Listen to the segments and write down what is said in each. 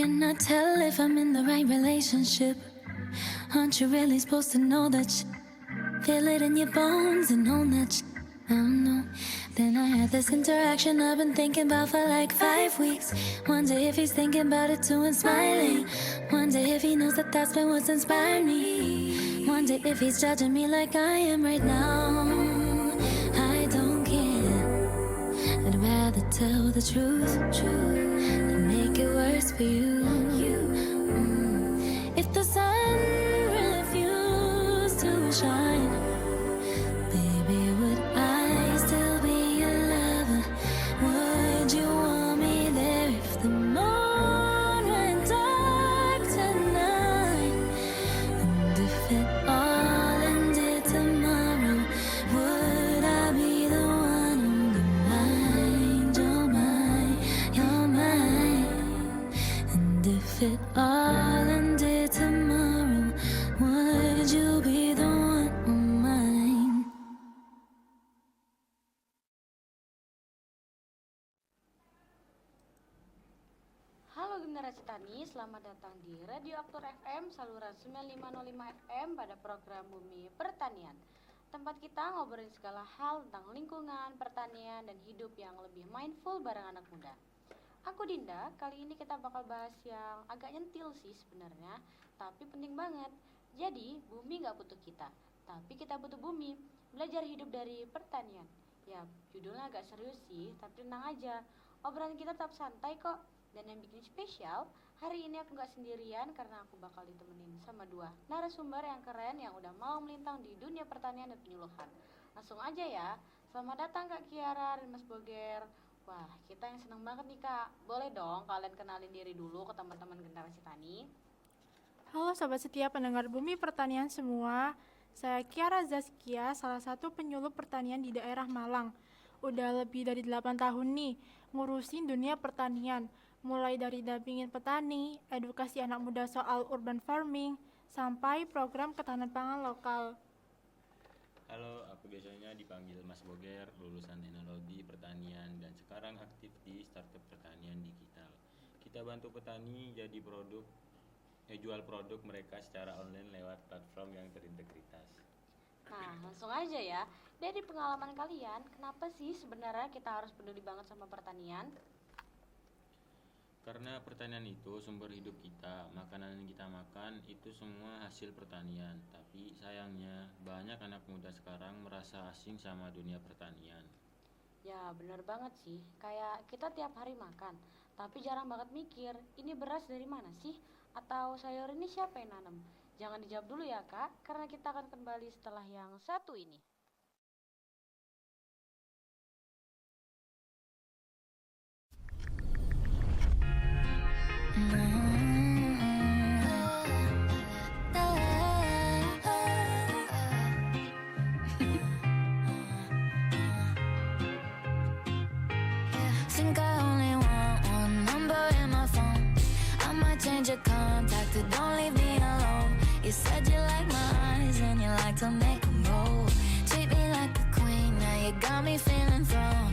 cannot tell if I'm in the right relationship. Aren't you really supposed to know that feel it in your bones and own that I don't know. Then I had this interaction I've been thinking about for like 5 weeks. Wonder if he's thinking about it too and smiling. Wonder if he knows that that's been what's inspired me. Wonder if he's judging me like I am right now. I don't care. I'd rather tell the truth than make it worse for you. If the sun refused to shine, baby, would I still be your lover? Would you want me there if the moon went dark tonight? And if it all ended tomorrow, would I be the one on your mind? You're mine, you're mine. And if it all ended tomorrow, would you be the one on mine? Halo generasi tani, selamat datang di Radio Aktor FM saluran 9505 FM pada program Bumi Pertanian. Tempat kita ngobrolin segala hal tentang lingkungan, pertanian, dan hidup yang lebih mindful bareng anak muda. Aku Dinda, kali ini kita bakal bahas yang agak nyentil sih sebenarnya, tapi penting banget. Jadi, bumi gak butuh kita, tapi kita butuh bumi. Belajar hidup dari pertanian. Ya, judulnya agak serius sih, tapi tenang aja. Obrolan kita tetap santai kok. Dan yang bikin spesial, hari ini aku gak sendirian karena aku bakal ditemenin sama dua narasumber yang keren yang udah mau melintang di dunia pertanian dan penyuluhan. Langsung aja ya, selamat datang Kak Kiara dan Mas Boger. Wah, kita yang seneng banget nih Kak. Boleh dong kalian kenalin diri dulu ke teman-teman generasi tani. Halo Sobat Setia pendengar Bumi Pertanian semua. Saya Kiara Zaskia, salah satu penyuluh pertanian di daerah Malang. Udah lebih dari 8 tahun nih ngurusin dunia pertanian. Mulai dari dampingin petani, edukasi anak muda soal urban farming, sampai program ketahanan pangan lokal. Halo, aku biasanya dipanggil Mas Boger, lulusan teknologi pertanian dan sekarang aktif di startup pertanian digital. Kita bantu petani jadi jual produk mereka secara online lewat platform yang terintegritas. Nah, langsung aja ya. Dari pengalaman kalian, kenapa sih sebenarnya kita harus peduli banget sama pertanian? Karena pertanian itu sumber hidup kita, makanan yang kita makan itu semua hasil pertanian. Tapi sayangnya banyak anak muda sekarang merasa asing sama dunia pertanian. Ya bener banget sih, kayak kita tiap hari makan, tapi jarang banget mikir, ini beras dari mana sih? Atau sayur ini siapa yang nanam? Jangan dijawab dulu ya Kak, karena kita akan kembali setelah yang satu ini. Think I only want one number in my phone. I might change your contact, but don't leave me alone. You said you like my eyes and you like to make them roll. Treat me like a queen, now you got me feeling thrown.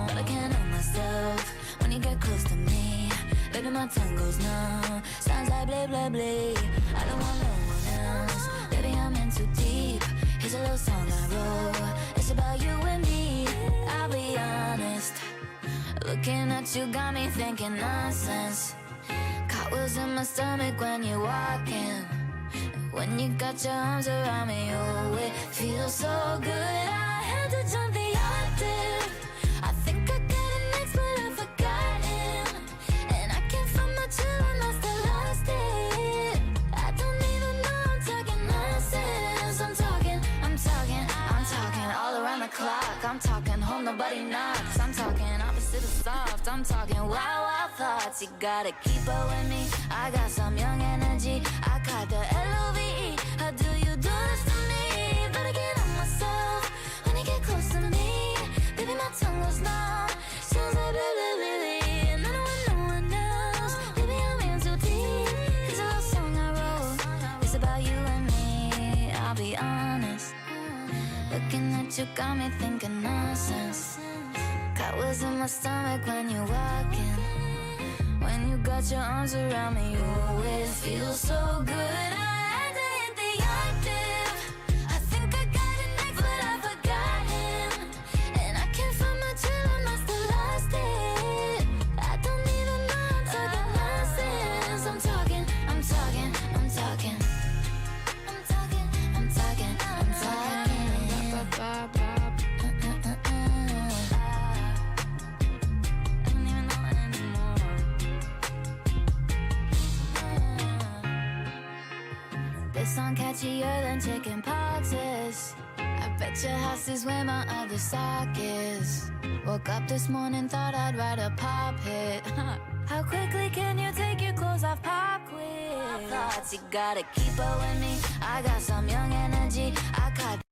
But I can't help myself when you get close to me. Baby, my tongue goes numb, sounds like blah blah blah. I don't want no one else, baby, I'm in too deep. Here's a little song I wrote, it's about you and me. I'll be honest, looking at you got me thinking nonsense. Cartwheels in my stomach when you walk in. When you got your arms around me, oh, it feels so good. I had to jump the octave. I think I got an ex, but I've forgotten. And I can't find my chill and I still lost it. I don't even know I'm talking nonsense. I'm talking all around the clock. I'm talking home, nobody knocks. I'm talking opposite of soft. I'm talking wild, wild thoughts. You gotta keep up with me. I got some young energy. I caught the LOVE. How do you do this to me? But I can't help myself when you get close to me. Baby, my tongue goes numb. Sounds like blah, blah, blah, blah. And I don't want no one else. Baby, I'm in too deep. Here's a little song I wrote, it's about you and me. I'll be honest, looking at you got me thinking nonsense. Cartwheels in my stomach when you walk in. When you got your arms around me, you always feel so good. I had to hit the octave. I think I got it next, but I forgot him. And I can't find my trail, I must have lost it. I don't even know I'm talking nonsense. I'm talking, I'm talking, I'm talking. I'm talking, I'm talking, I'm talking. I don't even know anymore. This song catchier than chicken poxes. I bet your house is where my other sock is. Woke up this morning, thought I'd write a pop hit. How quickly can you take your clothes off, pop quiz? Thoughts you gotta keep up with me. I got some young energy. I got.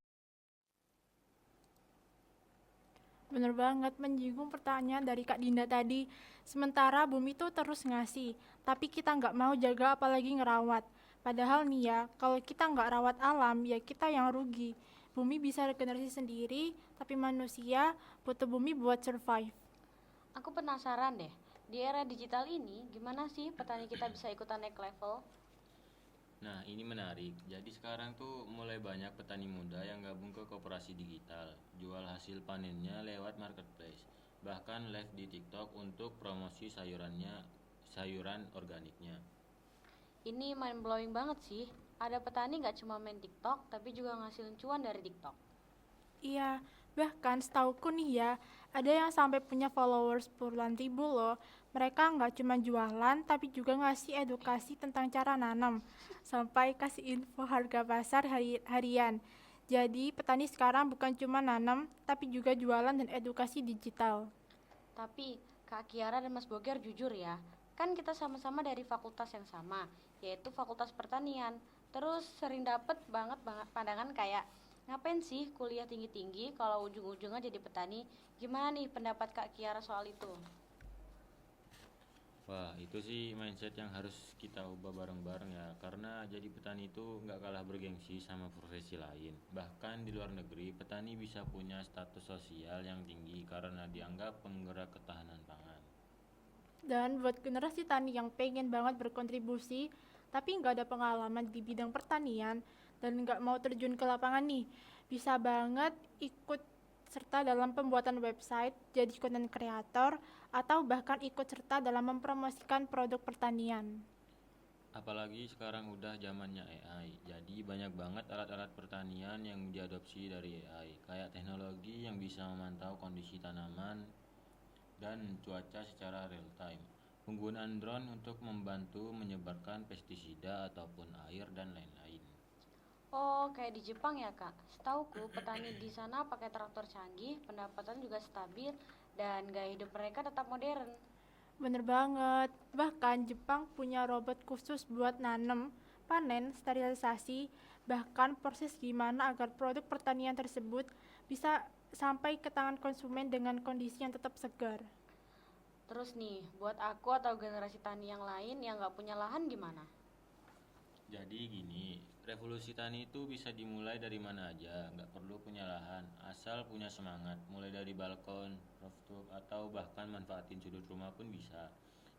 Bener banget, menyinggung pertanyaan dari Kak Dinda tadi. Sementara bumi tuh terus ngasih, tapi kita nggak mau jaga apalagi ngerawat. Padahal nih ya, kalau kita nggak rawat alam, ya kita yang rugi. Bumi bisa regenerasi sendiri, tapi manusia butuh bumi buat survive. Aku penasaran deh, di era digital ini gimana sih petani kita bisa ikutan naik level? Nah, ini menarik. Jadi sekarang tuh mulai banyak petani muda yang gabung ke koperasi digital, jual hasil panennya lewat marketplace, bahkan live di TikTok untuk promosi sayuran organiknya. Ini mind blowing banget sih. Ada petani nggak cuma main TikTok, tapi juga ngasilin cuan dari TikTok. Iya, bahkan setauku nih ya, ada yang sampai punya followers puluhan ribu loh. Mereka nggak cuma jualan, tapi juga ngasih edukasi tentang cara nanam, sampai kasih info harga pasar harian. Jadi petani sekarang bukan cuma nanam, tapi juga jualan dan edukasi digital. Tapi Kak Kiara dan Mas Boger jujur ya, kan kita sama-sama dari fakultas yang sama, yaitu Fakultas Pertanian. Terus sering dapet banget pandangan kayak, ngapain sih kuliah tinggi-tinggi kalau ujung-ujungnya jadi petani? Gimana nih pendapat Kak Kiara soal itu? Wah, itu sih mindset yang harus kita ubah bareng-bareng ya. Karena jadi petani itu nggak kalah bergengsi sama profesi lain. Bahkan di luar negeri, petani bisa punya status sosial yang tinggi karena dianggap penggerak ketahanan pangan. Dan buat generasi tani yang pengen banget berkontribusi, tapi nggak ada pengalaman di bidang pertanian dan nggak mau terjun ke lapangan nih, bisa banget ikut serta dalam pembuatan website, jadi content creator, atau bahkan ikut serta dalam mempromosikan produk pertanian. Apalagi sekarang udah zamannya AI, jadi banyak banget alat-alat pertanian yang diadopsi dari AI, kayak teknologi yang bisa memantau kondisi tanaman dan cuaca secara real time. Penggunaan drone untuk membantu menyebarkan pestisida ataupun air dan lain-lain. Oh, kayak di Jepang ya Kak. Setauku petani di sana pakai traktor canggih, pendapatan juga stabil, dan gaya hidup mereka tetap modern. Bener banget, bahkan Jepang punya robot khusus buat nanam, panen, sterilisasi, bahkan proses gimana agar produk pertanian tersebut bisa sampai ke tangan konsumen dengan kondisi yang tetap segar. Terus nih, buat aku atau generasi tani yang lain yang nggak punya lahan gimana? Jadi gini, revolusi tani itu bisa dimulai dari mana aja, nggak perlu punya lahan, asal punya semangat, mulai dari balkon, rooftop, atau bahkan manfaatin sudut rumah pun bisa.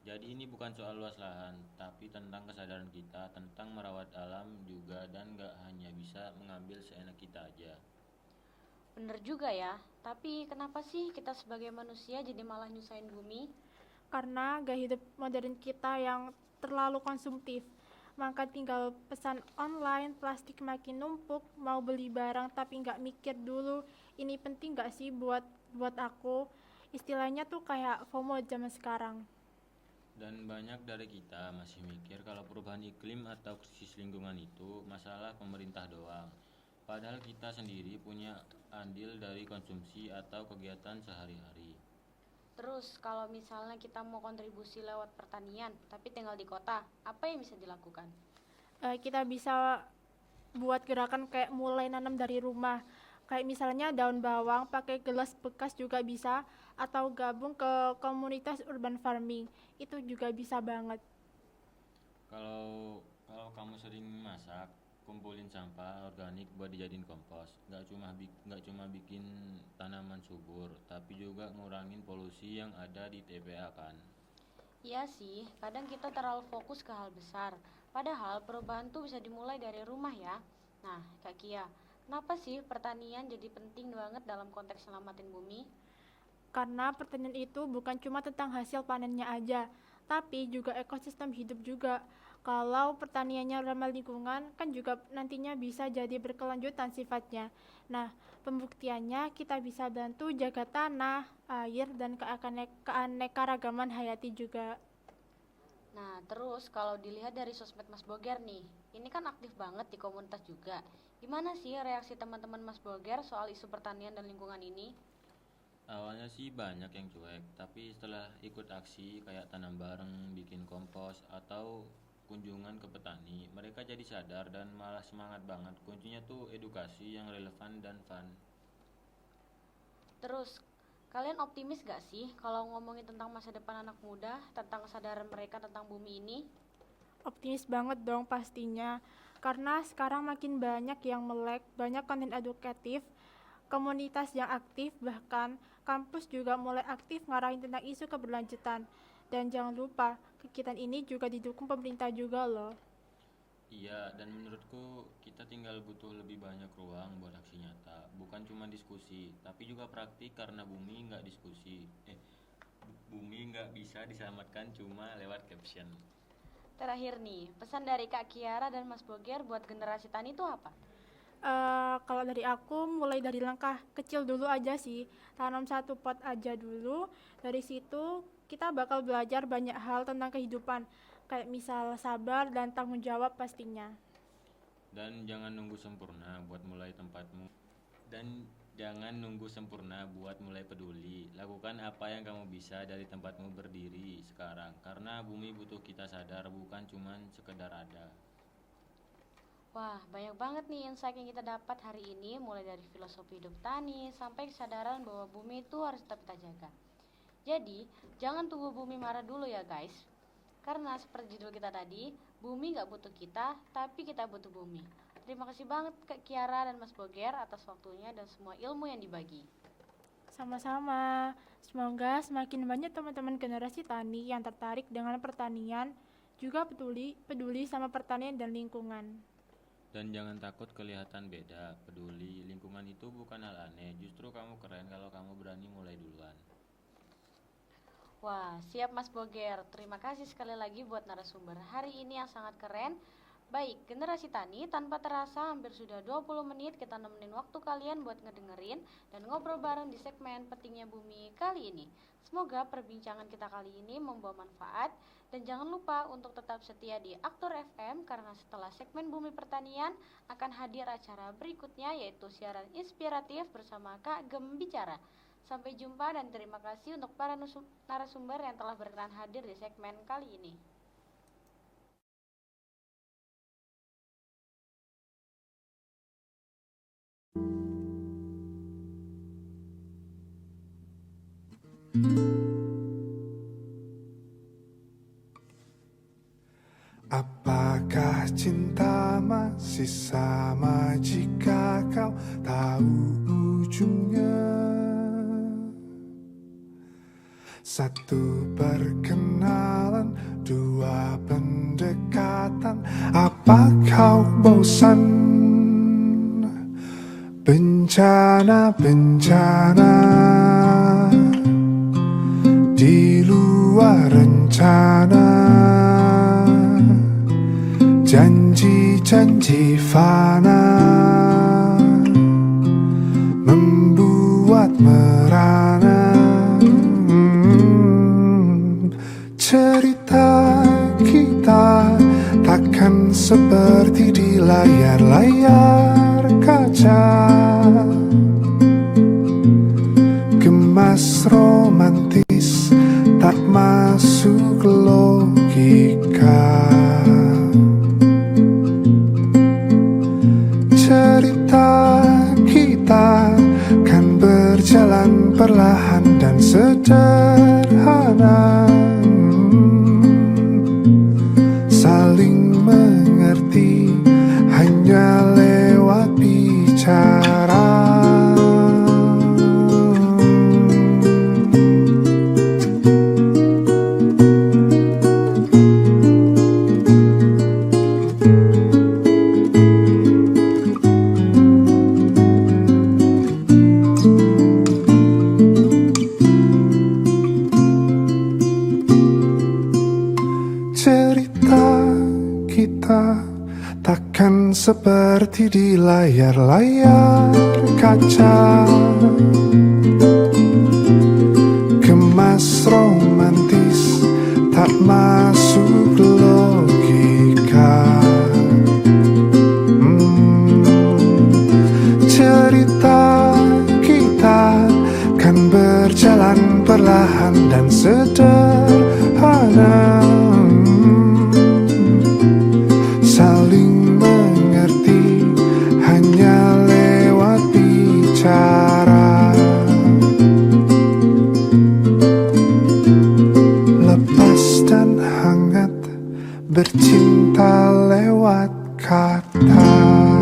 Jadi ini bukan soal luas lahan, tapi tentang kesadaran kita, tentang merawat alam juga, dan nggak hanya bisa mengambil seenak kita aja. Bener juga ya, tapi kenapa sih kita sebagai manusia jadi malah nyusahin bumi? Karena gaya hidup modern kita yang terlalu konsumtif, maka tinggal pesan online, plastik makin numpuk, mau beli barang tapi nggak mikir dulu, ini penting nggak sih buat aku. Istilahnya tuh kayak FOMO zaman sekarang. Dan banyak dari kita masih mikir kalau perubahan iklim atau krisis lingkungan itu masalah pemerintah doang. Padahal kita sendiri punya andil dari konsumsi atau kegiatan sehari-hari. Terus kalau misalnya kita mau kontribusi lewat pertanian, tapi tinggal di kota, apa yang bisa dilakukan? Kita bisa buat gerakan kayak mulai nanam dari rumah. Kayak misalnya daun bawang pakai gelas bekas juga bisa, atau gabung ke komunitas urban farming. Itu juga bisa banget. Kalau kamu sering masak, kumpulin sampah organik buat dijadiin kompos. Nggak cuma bikin tanaman subur, tapi juga ngurangin polusi yang ada di TPA kan. Iya sih, kadang kita terlalu fokus ke hal besar. Padahal perubahan tuh bisa dimulai dari rumah ya. Nah, Kak Kia, kenapa sih pertanian jadi penting banget dalam konteks selamatin bumi? Karena pertanian itu bukan cuma tentang hasil panennya aja, tapi juga ekosistem hidup juga. Kalau pertaniannya ramah lingkungan, kan juga nantinya bisa jadi berkelanjutan sifatnya. Nah, pembuktiannya kita bisa bantu jaga tanah, air, dan keanekaragaman hayati juga. Nah, terus kalau dilihat dari sosmed Mas Boger nih, ini kan aktif banget di komunitas juga. Gimana sih reaksi teman-teman Mas Boger soal isu pertanian dan lingkungan ini? Awalnya sih banyak yang cuek, tapi setelah ikut aksi kayak tanam bareng, bikin kompos, atau kunjungan ke petani, mereka jadi sadar dan malah semangat banget. Kuncinya tuh edukasi yang relevan dan fun. Terus, kalian optimis gak sih kalau ngomongin tentang masa depan anak muda, tentang kesadaran mereka tentang bumi ini? Optimis banget dong pastinya, karena sekarang makin banyak yang melek, banyak konten edukatif, komunitas yang aktif, bahkan kampus juga mulai aktif ngarahin tentang isu keberlanjutan. Dan jangan lupa, kegiatan ini juga didukung pemerintah juga loh. Iya, dan menurutku kita tinggal butuh lebih banyak ruang buat aksi nyata. Bukan cuma diskusi, tapi juga praktik karena bumi nggak bisa diselamatkan cuma lewat caption. Terakhir nih, pesan dari Kak Kiara dan Mas Boger buat generasi tani itu apa? Kalau dari aku mulai dari langkah kecil dulu aja sih, tanam satu pot aja dulu. Dari situ kita bakal belajar banyak hal tentang kehidupan, kayak misal sabar dan tanggung jawab pastinya. Dan jangan nunggu sempurna buat mulai tempatmu. Dan jangan nunggu sempurna buat mulai peduli. Lakukan apa yang kamu bisa dari tempatmu berdiri sekarang. Karena bumi butuh kita sadar, bukan cuman sekedar ada. Wah, banyak banget nih insight yang kita dapat hari ini, mulai dari filosofi hidup tani sampai kesadaran bahwa bumi itu harus tetap kita jaga. Jadi, jangan tunggu bumi marah dulu ya guys. Karena seperti judul kita tadi, bumi gak butuh kita, tapi kita butuh bumi. Terima kasih banget Kak Kiara dan Mas Boger atas waktunya dan semua ilmu yang dibagi. Sama-sama, semoga semakin banyak teman-teman generasi tani yang tertarik dengan pertanian, juga peduli sama pertanian dan lingkungan. Dan jangan takut kelihatan beda, peduli. Lingkungan itu bukan hal aneh, justru kamu keren kalau kamu berani mulai duluan. Wah, siap Mas Boger. Terima kasih sekali lagi buat narasumber hari ini yang sangat keren. Baik, generasi tani, tanpa terasa hampir sudah 20 menit kita nemenin waktu kalian buat ngedengerin dan ngobrol bareng di segmen Pentingnya Bumi kali ini. Semoga perbincangan kita kali ini membawa manfaat dan jangan lupa untuk tetap setia di Aktor FM karena setelah segmen Bumi Pertanian akan hadir acara berikutnya yaitu siaran inspiratif bersama Kak Gem Bicara. Sampai jumpa dan terima kasih untuk para narasumber yang telah berkenan hadir di segmen kali ini. Apakah cinta masih sama jika kau tahu ujungnya? Satu perkenalan, dua pendekatan. Apa kau bosan? Bencana-bencana di luar rencana, janji-janji fana membuat merana. Cerita kita takkan seperti di layar-layar kaca, gemas romantis tak masuk logika. Cerita kita kan berjalan perlahan dan sederhana, saling mengerti hanya lewat bicara. seperti di layar-layar kaca. Gemas romantis tak masuk logika. Cerita kita kan berjalan perlahan dan sederhana. Saling mengerti hanya lewat bicara. Lepas dan hangat bercinta lewat kata.